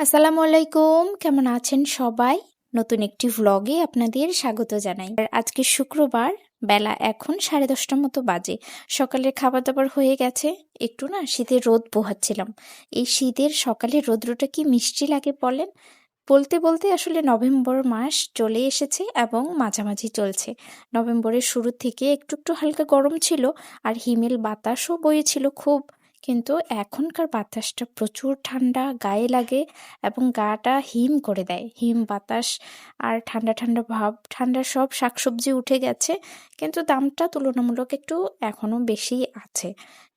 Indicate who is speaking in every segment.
Speaker 1: আসসালামু আলাইকুম, কেমন আছেন সবাই? নতুন একটি ভ্লগে আপনাদের স্বাগত জানাই। আর আজকে শুক্রবার, বেলা এখন 10:30 মতো বাজে। সকালের খাবার দাবার হয়ে গেছে। একটু না শীতের রোদ পোহাচ্ছিলাম। এই শীতের সকালে রৌদ্রটা কি মিষ্টি লাগে বলেন। বলতে বলতে আসলে নভেম্বর মাস চলে এসেছে এবং মাঝামাঝি চলছে। নভেম্বরের শুরু থেকে একটু একটু হালকা গরম ছিল আর হিমেল বাতাসও বইছিল খুব। কিন্তু এখনকার বাতাসটা প্রচুর ঠান্ডা, গায়ে লাগে এবং গাটা হিম করে দেয়। হিম বাতাস আর ঠান্ডা ঠান্ডা ভাব, ঠান্ডা সব শাকসবজি উঠে গেছে, কিন্তু দামটা তুলনামূলক একটু এখনো বেশিই আছে।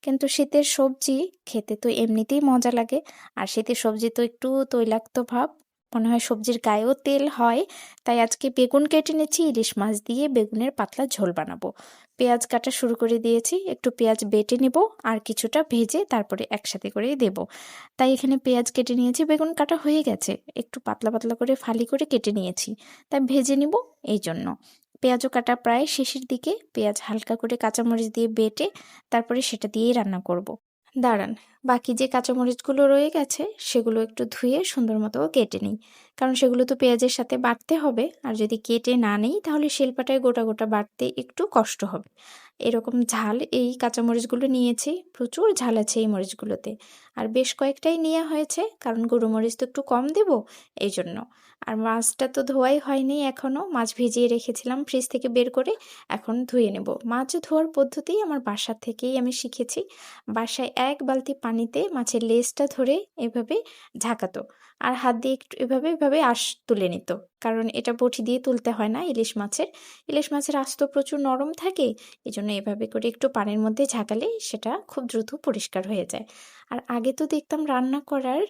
Speaker 1: কিন্তু শীতের সবজি খেতে তো এমনিতেই মজা লাগে, আর শীতের সবজি তো একটু তৈলাক্ত ভাব, মনে হয় সবজির গায়েও তেল হয়। তাই আজকে বেগুন কেটে নিচ্ছি, ইলিশ মাছ দিয়ে বেগুনের পাতলা ঝোল বানাবো। পেঁয়াজ কাটা শুরু করে দিয়েছি, একটু পেঁয়াজ বেটে নেব আর কিছুটা ভেজে তারপরে একসাথে করে দেব। তাই এখানে পেঁয়াজ কেটে নিয়েছি, বেগুন কাটা হয়ে গেছে, একটু পাতলা পাতলা করে ফালি করে কেটে নিয়েছি, তাই ভেজে নিব। এই জন্য পেঁয়াজও কাটা প্রায় শেষের দিকে, পেঁয়াজ হালকা করে কাঁচামরিচ দিয়ে বেটে তারপরে সেটা দিয়েই রান্না করব। দাঁড়ান, বাকি যে কাঁচামরিচগুলো রয়ে গেছে সেগুলো একটু ধুয়ে সুন্দর মতো কেটে নিই, কারণ সেগুলো তো পেঁয়াজের সাথে বাটতে হবে, আর যদি কেটে না নিই তাহলে শিলপাটায় গোটা গোটা বাটতে একটু কষ্ট হবে। এরকম ঝাল এই কাঁচামরিচগুলো নিয়েছি, প্রচুর ঝাল আছে এই মরিচগুলোতে। আর বেশ কয়েকটাই নেওয়া হয়েছে, কারণ গুঁড়ো মরিচ তো একটু কম দেব, এই জন্য। আর মাছটা তো ধোয়াই হয়নি এখনও, মাছ ভিজিয়ে রেখেছিলাম ফ্রিজ থেকে বের করে, এখন ধুয়ে নেব। মাছ ধোয়ার পদ্ধতি আমার বাসা থেকেই আমি শিখেছি। বাসায় এক বালতি পানিতে মাছের লেজটা ধরে এভাবে ঝাঁকাতো, আর হাত দিয়ে একটু এভাবে এভাবে আঁশ তুলে নিত। কারণ এটা বটি দিয়ে তুলতে হয় না ইলিশ মাছের আঁশ তো প্রচুর নরম থাকে, এই জন্য এভাবে করে একটু পানির মধ্যে ঝাঁকালে সেটা খুব দ্রুত পরিষ্কার হয়ে যায়। আর আগে তো দেখতাম রান্না করার,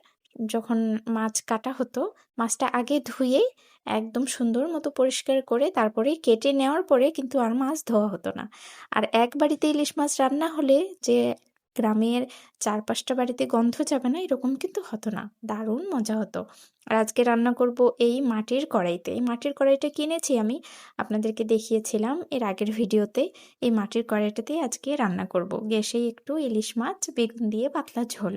Speaker 1: যখন মাছ কাটা হতো, মাছটা আগে ধুয়ে একদম সুন্দর মতো পরিষ্কার করে তারপরে কেটে নেওয়ার পরে কিন্তু আর মাছ ধোয়া হতো না। আর এক বাড়িতে ইলিশ মাছ রান্না হলে যে গ্রামের 4-5টা বাড়িতে গন্ধ যাবে না, এরকম কিন্তু হতো না, দারুণ মজা হতো। আর আজকে রান্না করব এই মাটির কড়াইতে। এই মাটির কড়াইটা কিনেছি আমি, আপনাদেরকে দেখিয়েছিলাম এর আগের ভিডিওতে। এই মাটির কড়াইটাতেই আজকে রান্না করব। গ্যাসেই একটু ইলিশ মাছ বেগুন দিয়ে পাতলা ঝোল।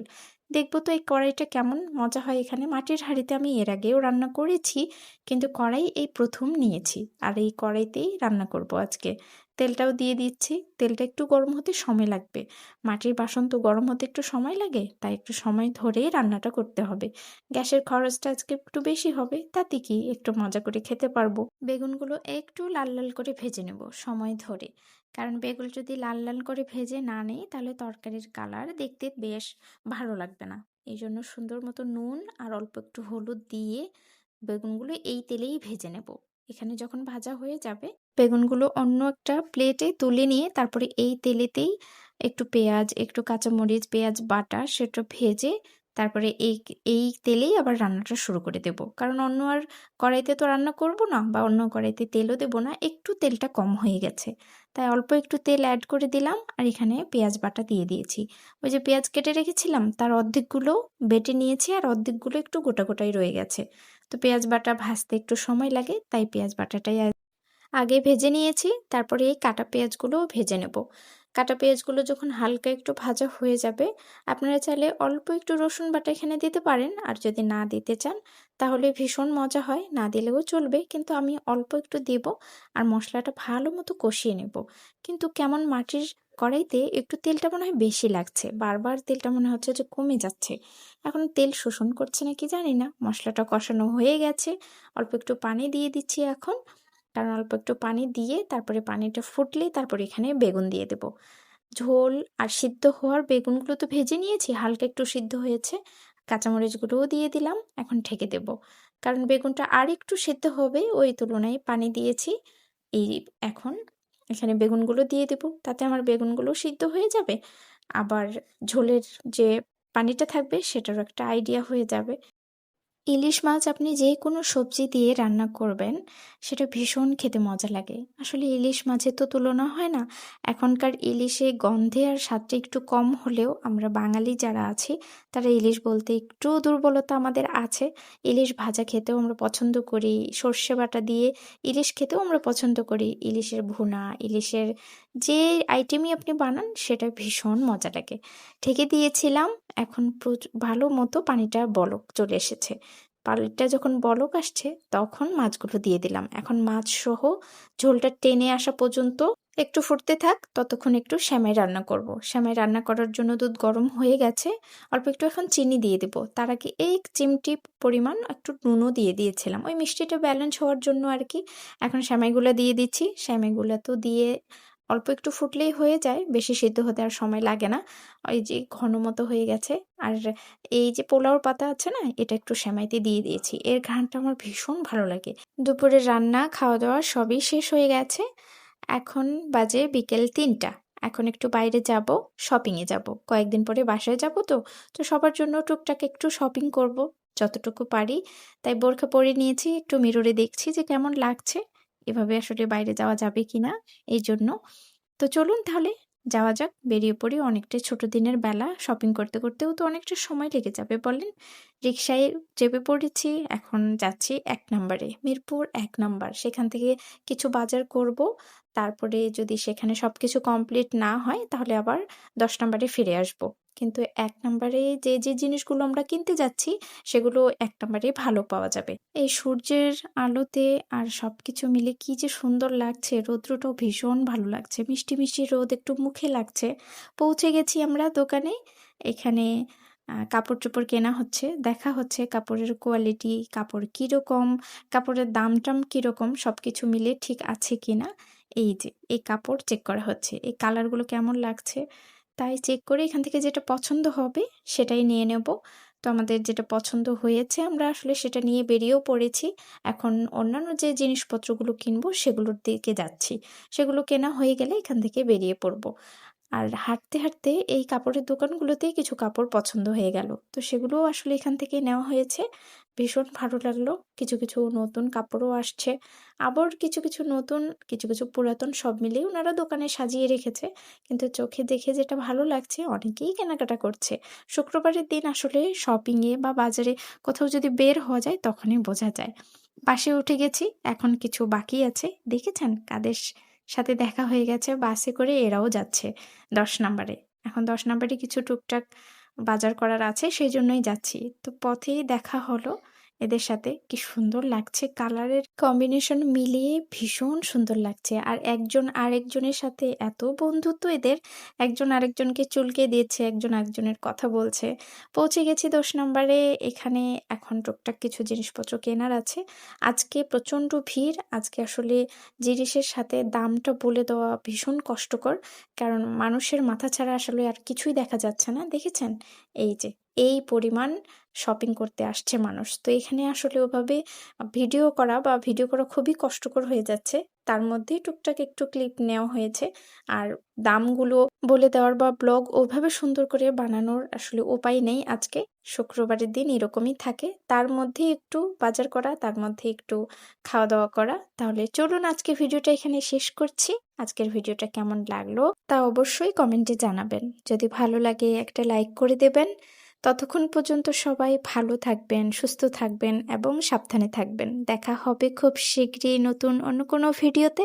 Speaker 1: দেখবো তো এই কড়াইটা কেমন মজা হয়। এখানে মাটির হাঁড়িতে আমি এর আগেও রান্না করেছি, কিন্তু কড়াই এই প্রথম নিয়েছি, আর এই কড়াইতেই রান্না করব আজকে। তেলটাও দিয়ে দিচ্ছি, তেলটা একটু গরম হতে সময় লাগবে। মাটির বাসন তো গরম হতে একটু সময় লাগে, তাই একটু সময় ধরেই রান্নাটা করতে হবে। গ্যাসের খরচটা আজকে একটু বেশি হবে, তাতে কি একটু মজা করে খেতে পারবো। বেগুনগুলো একটু লাল লাল করে ভেজে নেব সময় ধরে, কারণ বেগুন যদি লাল লাল করে ভেজে না নেই তাহলে তরকারির কালার দেখতে বেশ ভালো লাগবে না। এই জন্য সুন্দর মতো নুন আর অল্প একটু হলুদ দিয়ে বেগুনগুলো এই তেলেই ভেজে নেব। এখানে যখন ভাজা হয়ে যাবে, বেগুনগুলো অন্য একটা প্লেটে তুলে নিয়ে তারপরে এই তেলেতেই একটু পেঁয়াজ, একটু কাঁচামরিচ, পেঁয়াজ বাটা সেটা ভেজে তারপরে এই এই তেলেই আবার রান্নাটা শুরু করে দেব। কারণ অন্য আর কড়াইতে তো রান্না করব না, বা অন্য কড়াইতে তেলও দেব না, একটু তেলটা কম হয়ে গেছে, তাই অল্প একটু তেল অ্যাড করে দিলাম। আর এখানে পেঁয়াজ বাটা দিয়ে দিয়েছি। ওই যে পেঁয়াজ কেটে রেখেছিলাম তার অর্ধেকগুলো বেটে নিয়েছি, আর অর্ধেকগুলো একটু গোটা গোটাই রয়ে গেছে। তো পেঁয়াজ বাটা ভাজতে একটু সময় লাগে, তাই পেঁয়াজ বাটাটাই আগে ভেজে নিয়েছি, তারপরে এই কাটা পেঁয়াজগুলোও ভেজে নেব। কাটা পেঁয়াজগুলো যখন হালকা একটু ভাজা হয়ে যাবে, আপনারা চাইলে অল্প একটু রসুন বাটা এখানে দিতে পারেন, আর যদি না দিতে চান তাহলে ভীষণ মজা হয়, না দিলেও চলবে, কিন্তু আমি অল্প একটু দেব। আর মশলাটা ভালো মতো কষিয়ে নেব। কিন্তু কেমন মাটির কড়াইতে একটু তেলটা মনে হয় বেশি লাগছে, বারবার তেলটা মনে হচ্ছে যে কমে যাচ্ছে। এখন তেল শোষণ করছে নাকি জানি না। মশলাটা কষানো হয়ে গেছে, অল্প একটু পানি দিয়ে দিচ্ছি এখন, কারণ অল্প একটু পানি দিয়ে তারপরে পানিটা ফুটলে তারপরে এখানে বেগুন দিয়ে দেব। ঝোল আর সিদ্ধ হওয়ার বেগুনগুলো তো ভেজে নিয়েছি, হালকা একটু সিদ্ধ হয়েছে, কাঁচামরিচগুলোও দিয়ে দিলাম, এখন ঢেকে দেব। কারণ বেগুনটা আর একটু সিদ্ধ হবে, ওই তুলনায় পানি দিয়েছি। এই এখন এখানে বেগুনগুলো দিয়ে দেব, তাতে আমার বেগুনগুলো সিদ্ধ হয়ে যাবে, আবার ঝোলের যে পানিটা থাকবে সেটারও একটা আইডিয়া হয়ে যাবে। ইলিশ মাছ আপনি যে কোনো সবজি দিয়ে রান্না করবেন, সেটা ভীষণ খেতে মজা লাগে। আসলে ইলিশ মাছের তো তুলনা হয় না। এখনকার ইলিশে গন্ধে আর স্বাদটা একটু কম হলেও আমরা বাঙালি যারা আছি, তারা ইলিশ বলতে একটু দুর্বলতা আমাদের আছে। ইলিশ ভাজা খেতেও আমরা পছন্দ করি, সর্ষে বাটা দিয়ে ইলিশ খেতেও আমরা পছন্দ করি। ইলিশের ভুনা, ইলিশের যে আইটেমই আপনি বানান সেটা ভীষণ মজা লাগে। ঢেকে দিয়েছিলাম, এখন ভালো মতো পানিটা বলক চলে এসেছে। পানিটা যখন বলক আসছে তখন মাছগুলো দিয়ে দিলাম। এখন মাছ সহ ঝোলটা টেনে আসা পর্যন্ত একটু ফুটতে থাক, ততক্ষণ একটু সেমাই রান্না করব। সেমাই রান্না করার জন্য দুধ গরম হয়ে গেছে, অল্প একটু এখন চিনি দিয়ে দেব। তার আগে এই চিমটি পরিমাণ একটু নুনও দিয়ে দিয়েছিলাম, ওই মিষ্টিটা ব্যালেন্স হওয়ার জন্য আর কি। এখন সেমাইগুলো দিয়ে দিচ্ছি। সেমাইগুলো তো দিয়ে অল্প একটু ফুটলেই হয়ে যায়, বেশি সিদ্ধ হতে আর সময় লাগে না। ওই যে ঘন মতো হয়ে গেছে। আর এই যে পোলাওর পাতা আছে না, এটা একটু সেমাইতে দিয়ে দিয়েছি। এর ঘ্রাণটা আমার ভীষণ ভালো লাগে। দুপুরের রান্না খাওয়া দাওয়া সবই শেষ হয়ে গেছে। এখন বাজে বিকেল ৩টা। এখন একটু বাইরে যাব, শপিংয়ে যাব। কয়েকদিন পরে বাসায় যাব তো, তো সবার জন্য টুকটাক একটু শপিং করব যতটুকু পারি। তাই বোরখা পরে নিয়েছি, একটু মিররে দেখছি যে কেমন লাগছে। এভাবে আসলে বাইরে যাওয়া যাবে কিনা এই জন্য। তো চলুন তাহলে যাওয়া যাক, বেরিয়ে পড়ি। অনেকটাই ছোট দিনের বেলা, শপিং করতে করতেও তো অনেকটা সময় লেগে যাবে বলেন। রিক্সায় চেপে পড়েছি, এখন যাচ্ছি ১ নম্বরে, মিরপুর ১ নম্বর। সেখান থেকে কিছু বাজার করব, তারপরে যদি সেখানে সবকিছু কমপ্লিট না হয় তাহলে আবার ১০ নম্বরে ফিরে আসব। কিন্তু ১ নম্বরে যে জিনিসগুলো আমরা কিনতে যাচ্ছি সেগুলো ১ নম্বরেই ভালো পাওয়া যাবে। এই সূর্যের আলোতে আর সবকিছু মিলে কি যে সুন্দর লাগছে, রৌদ্রটাও ভীষণ ভালো লাগছে। মিষ্টি, মিষ্টি রোদ একটু মুখে লাগছে। পৌঁছে গেছি আমরা দোকানে। এখানে কাপড়-চোপড় কেনা হচ্ছে, দেখা হচ্ছে কাপড়ের কোয়ালিটি, কাপড় কিরকম, কাপড়ের দাম-টাম কিরকম, সবকিছু মিলে ঠিক আছে কিনা। এই যে এই কাপড় চেক করা হচ্ছে। এই কালারগুলো কেমন লাগছে, তাই চেক করে এখান থেকে যেটা পছন্দ হবে সেটাই নিয়ে নেব। তো আমাদের যেটা পছন্দ হয়েছে আমরা আসলে সেটা নিয়ে বেরিয়েও পড়েছি। এখন অন্যান্য যে জিনিসপত্রগুলো কিনবো সেগুলোর দিকে যাচ্ছি। সেগুলো কেনা হয়ে গেলে এখান থেকে বেরিয়ে পড়ব। আর হাঁটতে, হাঁটতে এই কাপড়ের দোকানগুলোতেই কিছু কাপড় পছন্দ হয়ে গেল। তো সেগুলোও আসলে এখান থেকেই নেওয়া হয়েছে। ভীষণ ভালো লাগলো। কিছু, কিছু নতুন কাপড়ও আসছে। আবার কিছু, কিছু নতুন, কিছু, কিছু পুরাতন, সব মিলিয়ে উনারা দোকানে সাজিয়ে রেখেছে। কিন্তু চোখে দেখে যেটা ভালো লাগছে, অনেকেই কেনাকাটা করছে। শুক্রবারের দিন আসলে শপিংয়ে বা বাজারে কোথাও যদি বের হওয়া যায় তখনই বোঝা যায়। বাসে উঠে গেছি, এখন কিছু বাকি আছে। দেখেছেন কাদের সাথে দেখা হয়ে গেছে, বাসে করে এরাও যাচ্ছে ১০ নাম্বারে। এখন ১০ নাম্বারে কিছু টুকটাক বাজার করার আছে, সেজন্যই যাচ্ছি। তো পথেই দেখা হলো এদের সাথে। কি সুন্দর লাগছে, কালারের কম্বিনেশন মিলিয়ে ভীষণ সুন্দর লাগছে। আর একজন আরেকজনের সাথে এত বন্ধুত্ব এদের, একজন আরেকজনকে চুলকে দিচ্ছে, একজন আরেকজনের কথা বলছে। পৌঁছে গেছি ১০ নাম্বারে। এখানে এখন টুকটাক কিছু জিনিসপত্র কেনার আছে। আজকে প্রচণ্ড ভিড়। আজকে আসলে জিনিসের সাথে দামটা বলে দেওয়া ভীষণ কষ্টকর। কারণ মানুষের মাথা ছাড়া আসলে আর কিছুই দেখা যাচ্ছে না। দেখেছেন? এই যে, এই পরিমাণ শপিং করতে আসছে মানুষ। তো এখানে আসলে ওভাবে ভিডিও করা বা ভিডিও করা খুবই কষ্টকর হয়ে যাচ্ছে। তার মধ্যেই টুকটাক একটু ক্লিপ নেওয়া হয়েছে। আর দামগুলো বলে দেওয়ার বা ব্লগ ওভাবে সুন্দর করে বানানোর আসলে উপায় নেই আজকে। শুক্রবারের দিন এরকমই থাকে। তার মধ্যে একটু বাজার করা, তার মধ্যে একটু খাওয়া-দাওয়া করা। তাহলে চলুন আজকে ভিডিওটা এখানে শেষ করছি। আজকের ভিডিওটা কেমন লাগলো তা অবশ্যই কমেন্টে জানাবেন। যদি ভালো লাগে একটা লাইক করে দেবেন। ততক্ষণ পর্যন্ত সবাই ভালো থাকবেন, সুস্থ থাকবেন এবং সাবধানে থাকবেন। দেখা হবে খুব শীঘ্রই নতুন অন্য কোনো ভিডিওতে।